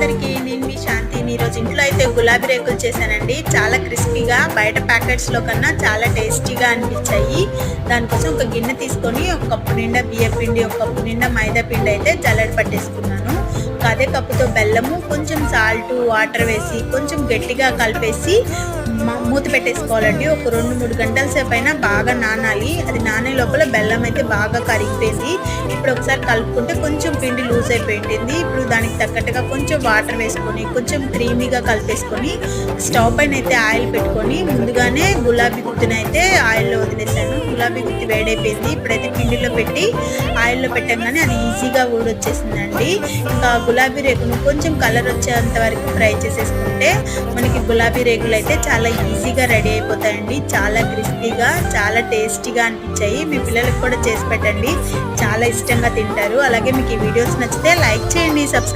అందరికీ నేను మీ శాంతిని ఈరోజు ఇంట్లో అయితే గులాబీ రేకులు చేశానండి. చాలా క్రిస్పీగా బయట ప్యాకెట్స్లో కన్నా చాలా టేస్టీగా అనిపించాయి. దానికోసం ఒక గిన్నె తీసుకొని ఒక కప్పు నిండా బియ్య పిండి, ఒక కప్పు నిండా మైదా పిండి అయితే జల్లెడ పట్టేసుకున్నాను. అదే కప్పుతో బెల్లము, కొంచెం సాల్ట్, వాటర్ వేసి కొంచెం గట్టిగా కలిపేసి మూత పెట్టేసుకోవాలండి. ఒక 2-3 గంటల సేపు అయినా బాగా నానాలి. అది నానే లోపల బెల్లం అయితే బాగా కరిగిపోయింది. ఇప్పుడు ఒకసారి కలుపుకుంటే కొంచెం పిండి లూజ్ అయిపోయింది. ఇప్పుడు దానికి తగ్గట్టుగా కొంచెం వాటర్ వేసుకొని కొంచెం క్రీమీగా కలిపేసుకొని స్టవ్ పైన అయితే ఆయిల్ పెట్టుకొని ముందుగానే గులాబీ గుత్తిని అయితే ఆయిల్లో వదిలేసాను. గులాబీ గుత్తి వేడైపోయింది. ఇప్పుడైతే పిండిలో పెట్టి ఆయిల్లో పెట్టగానే అది ఈజీగా ఊడొచ్చేసిందండి. ఇంకా గులాబీ రేకును కొంచెం కలర్ వచ్చేంత వరకు ఫ్రై చేసేసుకుంటే మనకి గులాబీ రేకులు అయితే చాలా ఈజీగా రెడీ అయిపోతాయండి. చాలా క్రిస్పీగా, చాలా టేస్టీగా అనిపించాయి. మీ పిల్లలకు కూడా చేసి పెట్టండి, చాలా ఇష్టంగా తింటారు. అలాగే మీకు ఈ వీడియోస్ నచ్చితే లైక్ చేయండి, సబ్స్క్రైబ్